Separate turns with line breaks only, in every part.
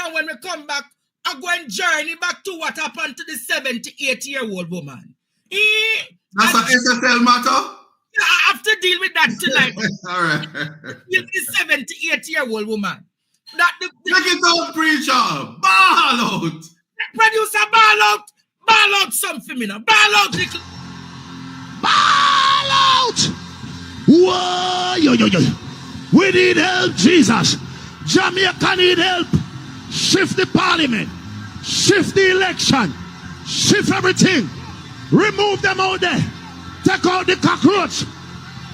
and when we come back, I'm going to journey back to what happened to the 78-year-old woman.
That's an SSL matter?
Yeah, I have to deal with that tonight.
All right.
The 78-year-old woman.
Make it out, preacher. Ball out.
Producer, ball out something, me now. Ball out, little.
Ball out. Whoa, yo. We need help, Jesus. Jamaica need help. Shift the parliament. Shift the election. Shift everything. Remove them out there. Take out the cockroach.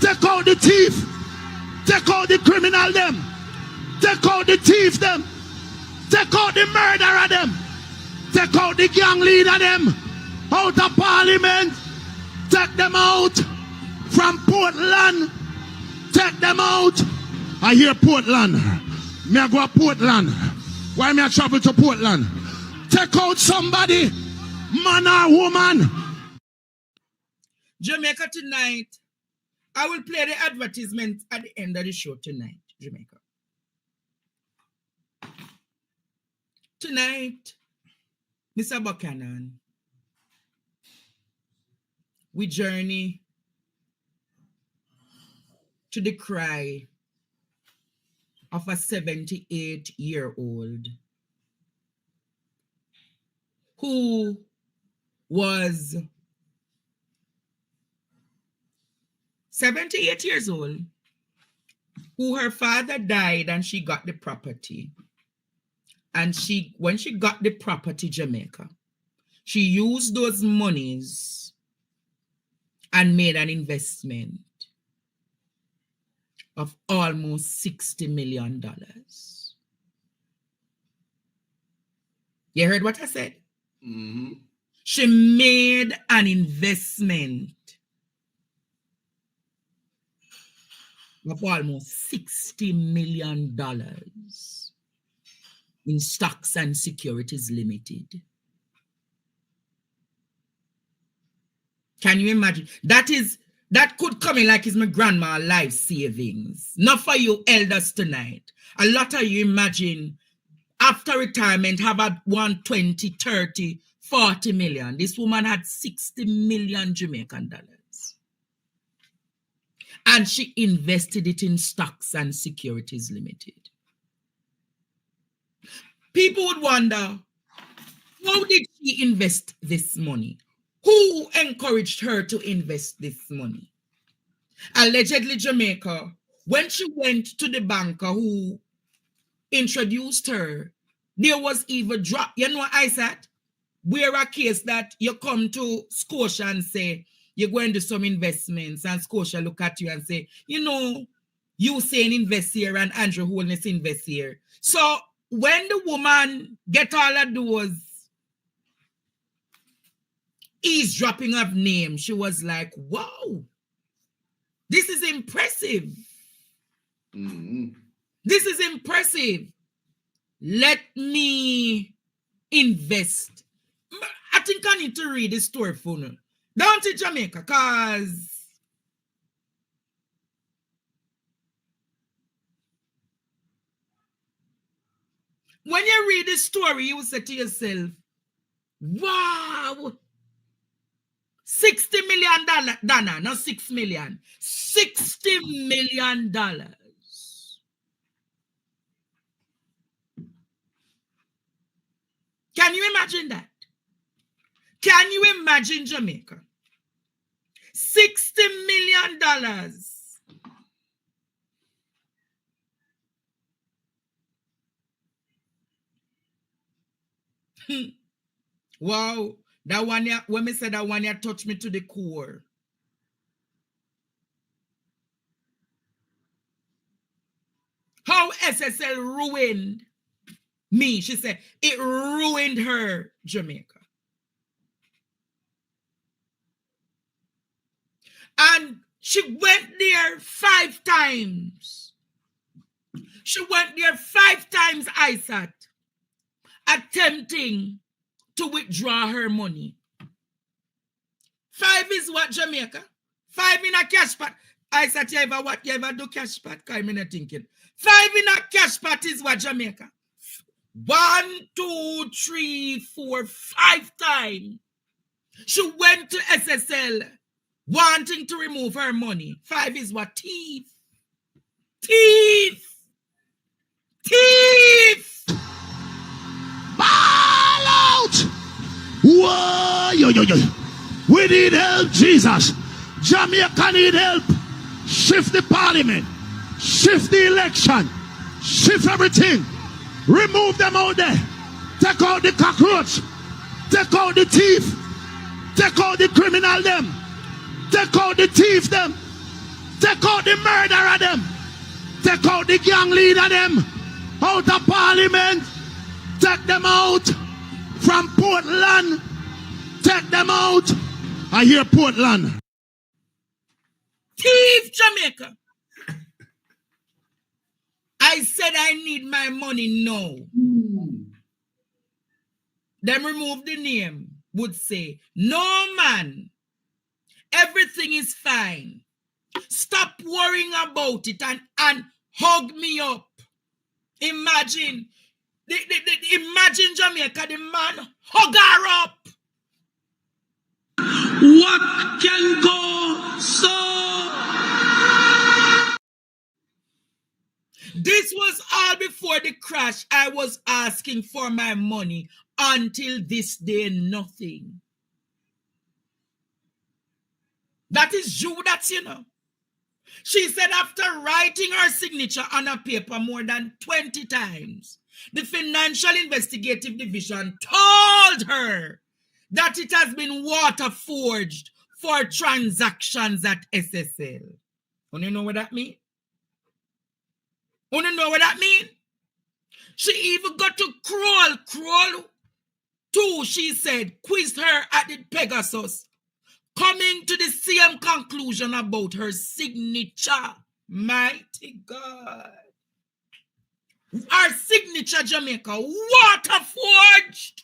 Take out the thief. Take out the criminal them. Take out the thief them. Take out the murderer them. Take out the gang leader them. Out of parliament. Take them out from Portland. Take them out. I hear Portland. Me I go to Portland. Why me I travel to Portland? Take out somebody. Man or woman.
Jamaica tonight. I will play the advertisement at the end of the show tonight. Jamaica. Tonight, Mr. Buchanan, we journey to the cry of a 78-year-old who was 78 years old, who her father died and she got the property. And when she got the property, Jamaica, she used those monies and made an investment of almost $60 million. You heard what I said?
Mm-hmm.
She made an investment of almost $60 million in Stocks and Securities Limited. Can you imagine? That could come in like it's my grandma life savings. Not for you elders tonight. A lot of you imagine after retirement have had 120, 30, 40 million. This woman had 60 million Jamaican dollars. And she invested it in Stocks and Securities Limited. People would wonder, how did she invest this money? Who encouraged her to invest this money? Allegedly, Jamaica, when she went to the banker who introduced her, there was even drop. You know what I said? We're a case that you come to Scotia and say, you're going to do some investments, and Scotia look at you and say, you know, you saying invest here and Andrew Holness invest here. So when the woman get all of those eavesdropping of names, she was like, wow, this is impressive.
Mm-hmm.
This is impressive. Let me invest. I think I need to read this story for you. Down to Jamaica, because when you read this story, you will say to yourself, wow, $60 million, not 6 million, $60 million. Can you imagine that? Can you imagine Jamaica? $60 million. Wow. That one, when me said that one, you touched me to the core. How SSL ruined me. She said it ruined her, Jamaica. And she went there 5 times. She went there 5 times, ISAT, attempting to withdraw her money. 5 is what, Jamaica? 5 in a cash pot. ISAT, you ever do cash pot? Because I'm not thinking. 5 in a cash pot is what, Jamaica? 1, 2, 3, 4, 5 times. She went to SSL wanting to remove her money. 5 is what? Thief. Thief. Thief.
Ball out! Whoa, yo, yo, yo. We need help, Jesus. Jamaica need help. Shift the parliament. Shift the election. Shift everything. Remove them out there. Take out the cockroach. Take out the thief. Take out the criminal them. Take out the thief them. Take out the murderer them. Take out the gang leader them. Out of parliament. Take them out from Portland. Take them out. I hear Portland.
Thief, Jamaica. I said I need my money now. Them remove the name. Would say, no man, everything is fine. Stop worrying about it and hug me up. Imagine, imagine Jamaica, the man hug her up.
What can go so?
This was all before the crash. I was asking for my money. Until this day, nothing. That is Judas, you know. She said after writing her signature on a paper more than 20 times, the Financial Investigative Division told her that it has been water forged for transactions at SSL. You know what that means? You know what that means? She even got to crawl to, she said, quizzed her at the Pegasus, coming to the same conclusion about her signature. Mighty God. Our signature, Jamaica, water forged.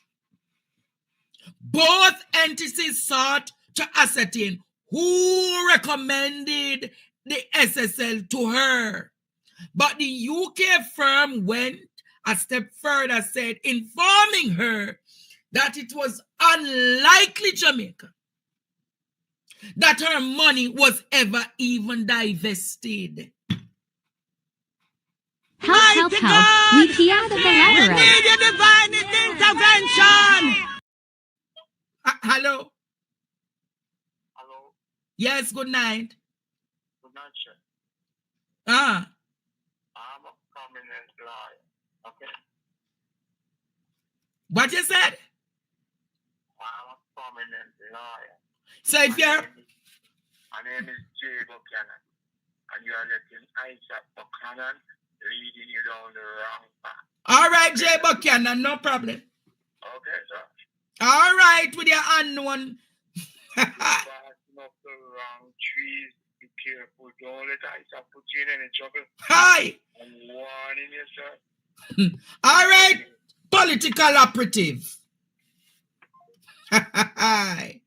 Both entities sought to ascertain who recommended the SSL to her. But the UK firm went a step further, said, informing her that it was unlikely, Jamaica, that her money was ever even divested.
Help. We hear the lateral.
We need your divine intervention.
Hello?
Hello?
Yes, good night.
Good night, sir.
Ah.
I'm a prominent lawyer, okay?
What you said?
I'm a prominent lawyer.
So if you're...
My name is Jay Buchanan, and you are letting Isaac Buchanan leading you down the wrong path.
All right, Jay Buchanan, no problem.
Okay, sir.
All right, with your unknown.
Barking up the wrong trees. Be careful. Don't let Isaac put you in any trouble.
Hi.
I'm warning you, sir.
All right, political operative. Hi.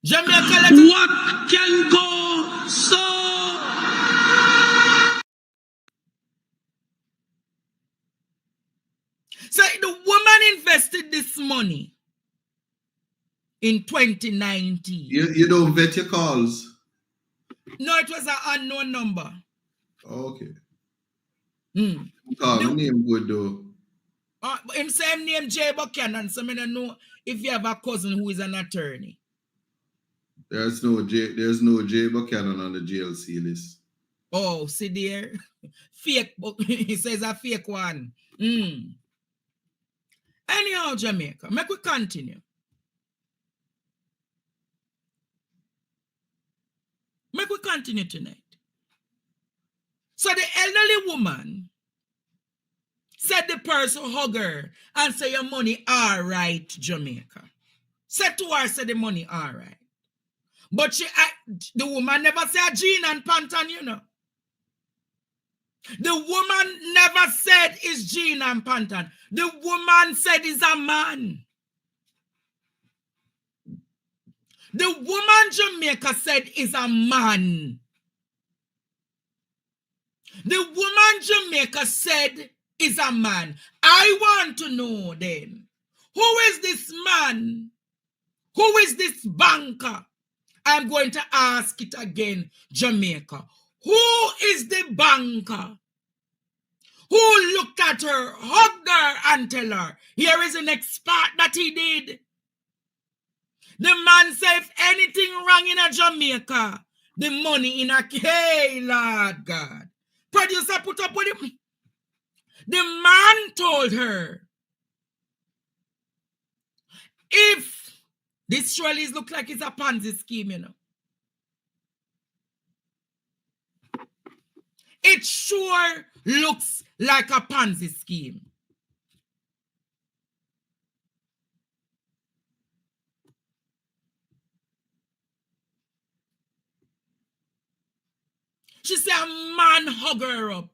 Jamaica,
what can go so?
So the woman invested this money in 2019.
You don't vet your calls.
No, it was an unknown number.
Okay.
The
Name good though.
Him same name Jay Buchanan, so I don't know if you have a cousin who is an attorney.
There's no Jay Buchanan on the GLC list.
Oh, see there? Fake, he says a fake one. Anyhow, Jamaica, make we continue. Make we continue tonight. So the elderly woman said the person hug her and say your money all right, Jamaica. Said to her, say the money all right. But the woman never said jean and pantan, you know. The woman never said it's jean and pantan. The woman said it's a man. The woman Jamaica said is a man. The woman Jamaica said is a man. I want to know then, who is this man? Who is this banker? I'm going to ask it again, Jamaica. Who is the banker who looked at her, hugged her, and tell her, here is the next part that he did? The man said, if anything wrong in a Jamaica, the money in a, hey, Lord God. Producer put up with him. The man told her, if this surely looks like it's a Ponzi scheme, you know. It sure looks like a Ponzi scheme. She said a man hug her up.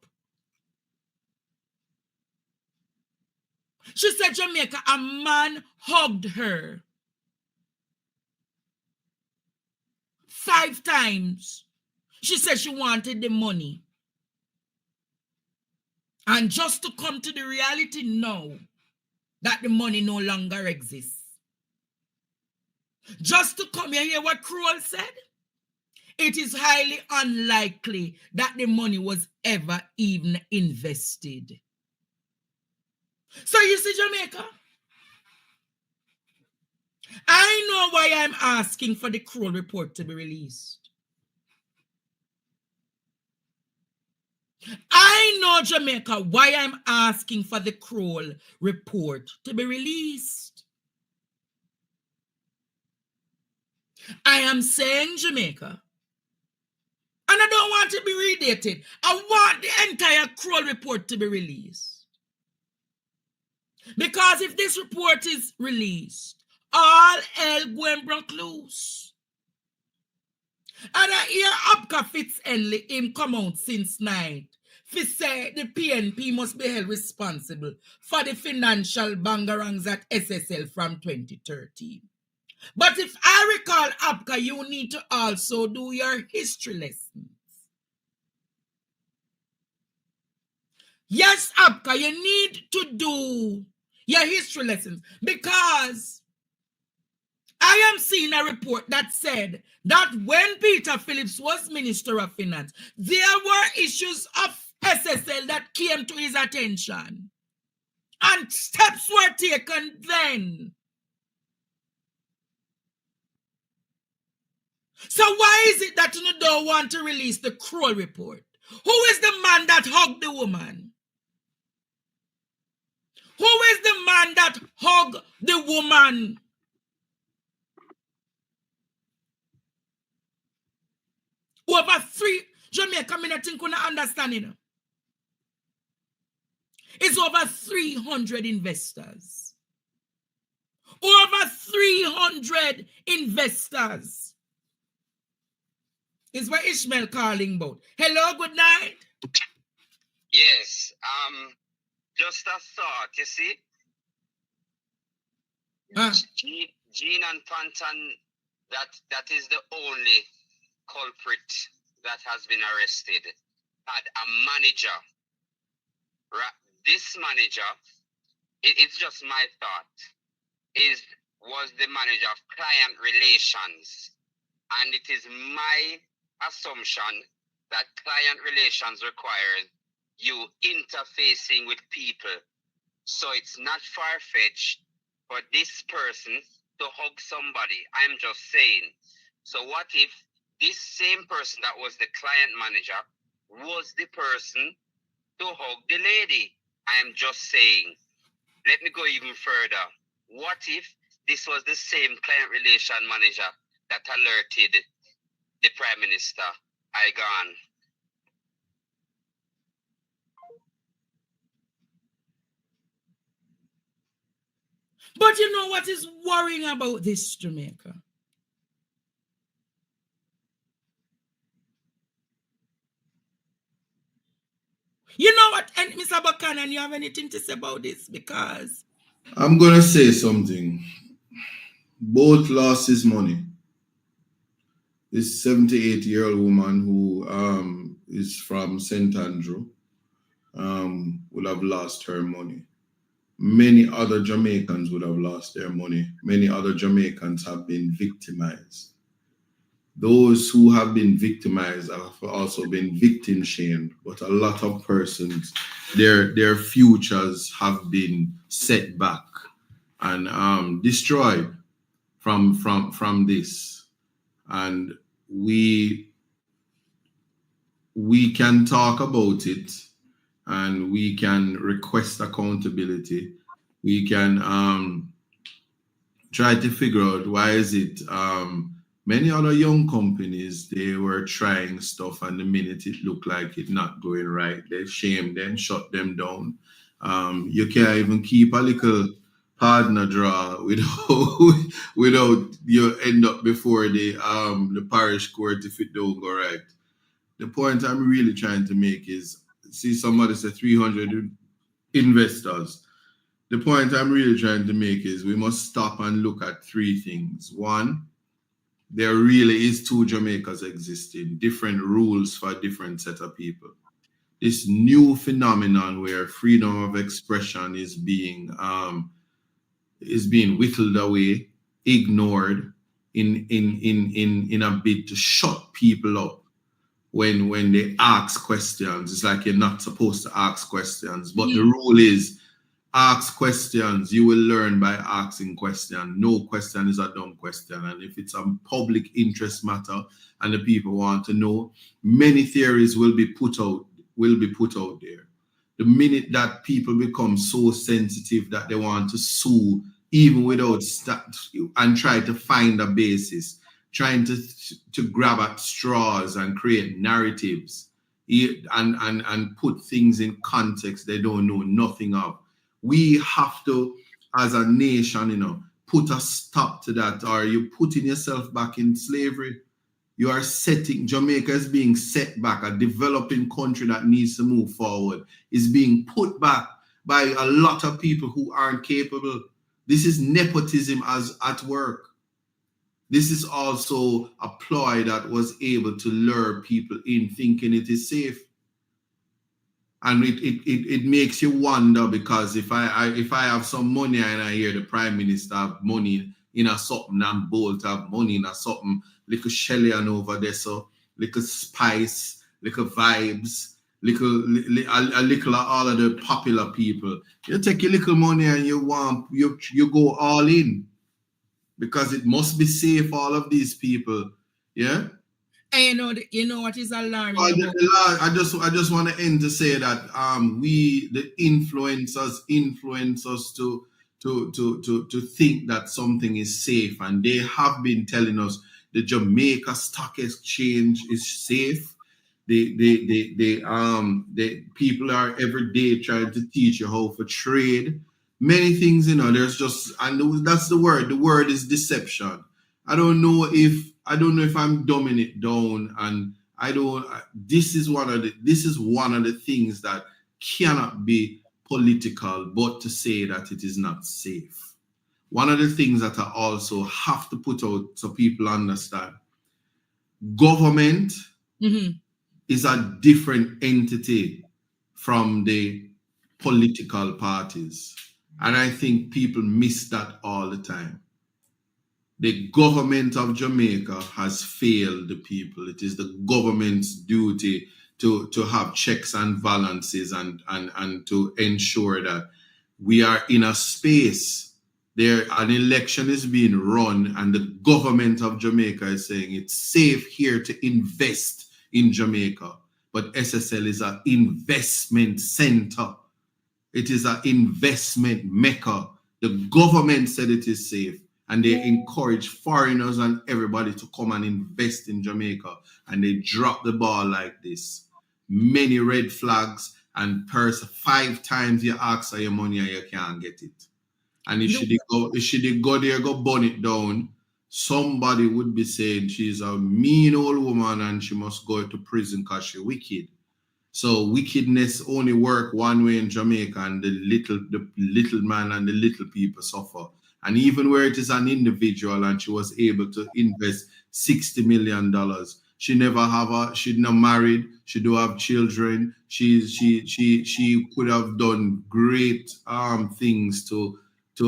She said, Jamaica, a man hugged her 5 times. She said she wanted the money. And just to come to the reality now that the money no longer exists. Just to come here, hear what Cruel said? It is highly unlikely that the money was ever even invested. So you see, Jamaica, I know why I'm asking for the Cruel report to be released. I know, Jamaica, why I'm asking for the Cruel report to be released. I am saying, Jamaica, and I don't want to be redated. I want the entire Cruel report to be released. Because if this report is released, all hell going broke loose. And I hear Abka Fitz-Henley him come out since night. He say the PNP must be held responsible for the financial bangarangs at SSL from 2013. But if I recall, Abka, you need to also do your history lessons. Yes, Abka, you need to do your history lessons because I am seeing a report that said that when Peter Phillips was Minister of Finance, there were issues of SSL that came to his attention. And steps were taken then. So why is it that you don't want to release the Cruel report? Who is the man that hugged the woman? Who is the man that hugged the woman? Over 3, Jamaica, I think we not understand it. It's over 300 investors. Over 300 investors. Is what Ishmael calling about. Hello, good night.
Yes, just a thought, you see. Jean and Panton, that is the only culprit that has been arrested. Had a manager. This manager, it's just my thought, was the manager of client relations. And it is my assumption that client relations requires you interfacing with people. So it's not far-fetched for this person to hug somebody. I'm just saying. So what if this same person that was the client manager was the person to hug the lady? I'm just saying. Let me go even further. What if this was the same client relation manager that alerted the Prime Minister? I gone.
But you know what is worrying about this, Jamaica? You know what, and Mr. Buchanan, you have anything to say about this? Because
I'm going to say something. Both lost his money. This 78-year-old woman who is from St. Andrew, would have lost her money. Many other Jamaicans would have lost their money. Many other Jamaicans have been victimized. Those who have been victimized have also been victim shamed, but a lot of persons, their futures have been set back and destroyed from this. And we can talk about it, and we can request accountability. We can try to figure out why is it many other young companies, they were trying stuff, and the minute it looked like it not going right, they shamed them, shut them down. You can't even keep a little partner draw without you end up before the parish court if it don't go right. The point I'm really trying to make is, see, somebody said 300 investors. The point I'm really trying to make is we must stop and look at three things. One, there really is two Jamaicas existing, different rules for a different set of people. This new phenomenon where freedom of expression is being whittled away, ignored in a bid to shut people up when they ask questions. It's like you're not supposed to ask questions, but the rule is ask questions. You will learn by asking questions. No question is a dumb question. And if it's a public interest matter and the people want to know, many theories will be put out there. The minute that people become so sensitive that they want to sue even without and try to find a basis, trying to grab at straws and create narratives and put things in context they don't know nothing of. We have to, as a nation, put a stop to that, or you're putting yourself back in slavery. You are Jamaica is being set back. A developing country that needs to move forward is being put back by a lot of people who aren't capable. This is nepotism as at work. This is also a ploy that was able to lure people in thinking it is safe. And it makes you wonder, because if I have some money and I hear the Prime Minister have money in a something and Bolt have money in a something, little Shelly and over there, so little spice, little vibes, a little of all of the popular people. You take your little money and you go all in, because it must be safe, all of these people. Yeah.
And you know what is alarming?
I just want to end to say that the influencers influence us to think that something is safe, and they have been telling us the Jamaica Stock Exchange is safe. The people are every day trying to teach you how to trade. Many things, there's just, and that's the word. The word is deception. I don't know if I'm dumbing it down, and this is one of the things that cannot be political, but to say that it is not safe. One of the things that I also have to put out so people understand, government is a different entity from the political parties. And I think people miss that all the time. The government of Jamaica has failed the people. It is the government's duty to have checks and balances and to ensure that we are in a space. An election is being run, and the government of Jamaica is saying it's safe here to invest in Jamaica. But SSL is an investment center. It is an investment mecca. The government said it is safe, and they encourage foreigners and everybody to come and invest in Jamaica, and they drop the ball like this. Many red flags, and 5 times you ask for your money and you can't get it. And if she go there, go burn it down, somebody would be saying she's a mean old woman and she must go to prison because she's wicked. So wickedness only work one way in Jamaica, and the little man and the little people suffer. And even where it is an individual and she was able to invest $60 million, She not married. She do have children. She could have done great things to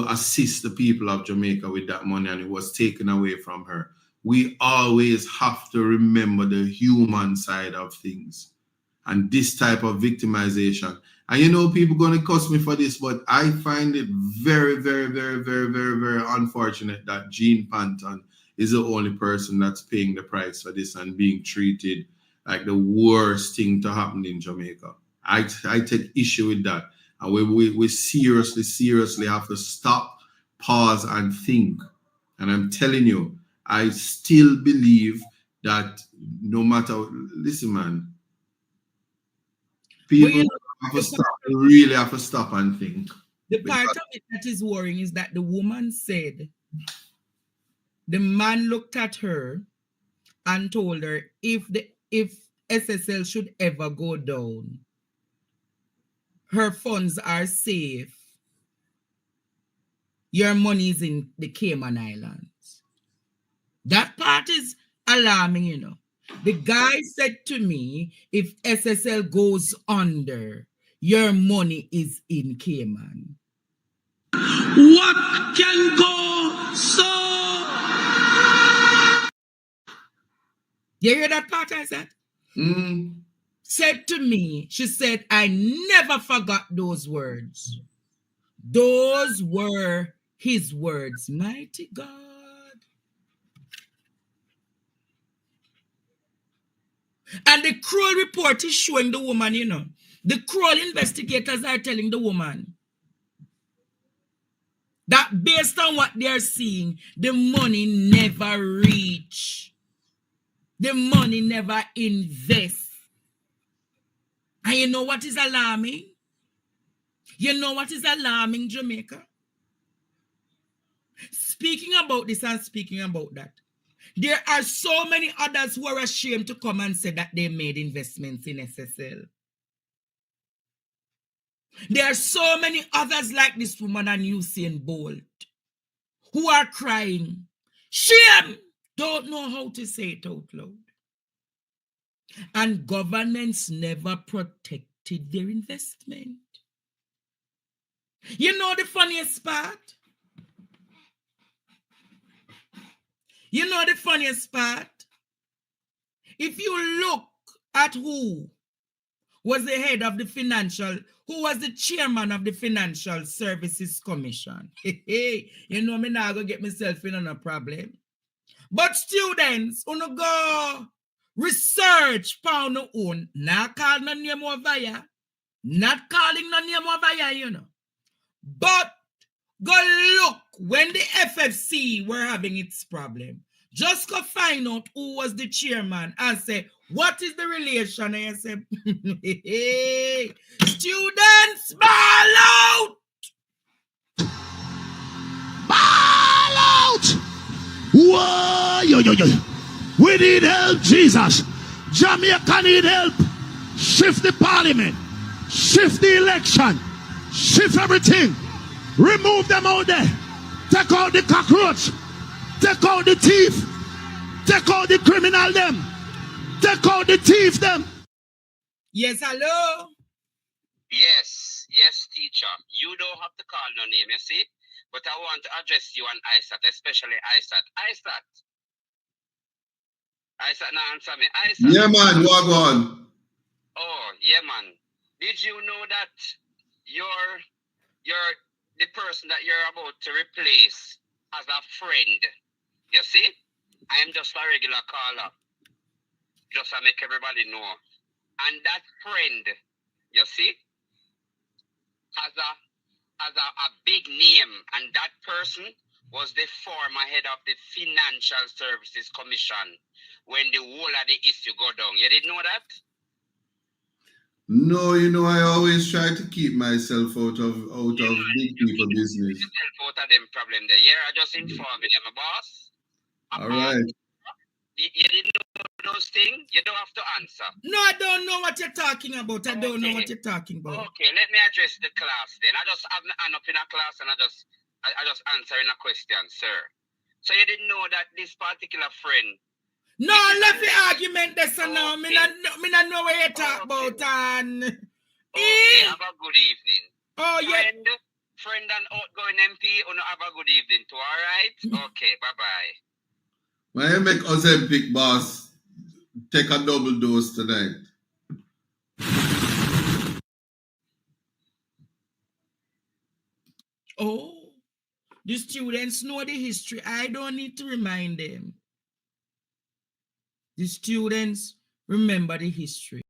assist the people of Jamaica with that money, and it was taken away from her. We always have to remember the human side of things and this type of victimization. And you know, people going to cuss me for this, but I find it very, very, very, very, very, very unfortunate that Jean Panton is the only person that's paying the price for this and being treated like the worst thing to happen in Jamaica. I take issue with that. And we seriously have to stop, pause, and think. And I'm telling you, I still believe that no matter, listen, man, people really have to stop and think.
The part of it that is worrying is that the woman said the man looked at her and told her if SSL should ever go down, her funds are safe. Your money is in the Cayman Islands. That part is alarming, you know. The guy said to me, if SSL goes under, your money is in Cayman.
What can go so?
You hear that part I said? Said to me, she said, I never forgot those words. Those were his words. Mighty God. And the Kroll report is showing the woman, you know. The Kroll investigators are telling the woman that based on what they're seeing, the money never reach. The money never invest. And you know what is alarming? You know what is alarming, Jamaica? Speaking about this and speaking about that, there are so many others who are ashamed to come and say that they made investments in SSL. There are so many others like this woman and Usain Bolt who are crying, shame, don't know how to say it out loud. And governments never protected their investment. You know the funniest part? You know the funniest part? If you look at who was the head of the who was the chairman of the Financial Services Commission. You know me now go get myself in on a problem. But students, uno go research pound own, not call no name over here, not calling no name over here, you know. But go look when the FFC were having its problem. Just go find out who was the chairman and say, what is the relation? And you say, hey, students, ball out!
Ball out! Whoa, yo. We need help, Jesus. Jamaica need help. Shift the parliament. Shift the election. Shift everything. Remove them out there. Take out the cockroach. Take out the thief. Take out the criminal them. Take out the thief them.
Yes, hello?
Yes, teacher. You don't have to call no name, you see? But I want to address you on ISAT, especially ISAT. ISAT, now answer me. ISAT.
Yeah, man, walk on.
Oh, yeah, man. Did you know that you're the person that you're about to replace as a friend? You see? I am just a regular caller. Just to make everybody know. And that friend, you see, has a big name. And that person was the former head of the Financial Services Commission when the whole of the issue go down. You didn't know that?
No, you know, I always try to keep myself out of big people business.
Out of them problem there. Yeah, I just informed you, my boss.
All right.
You didn't know those things? You don't have to answer.
No, I don't know what you're talking about. I don't know what you're talking about.
Okay, let me address the class then. I just have my hand up in a class and I just answering a question, sir. So you didn't know that this particular friend
No, left the argument this and now. Me not know what you talk about. And
Okay, have a good evening.
Oh, yeah.
Friend and outgoing MP, have a good evening too, all right? Okay, bye-bye.
When you make Ozempic, boss, take a double dose tonight.
Oh, the students know the history. I don't need to remind them. The students remember the history.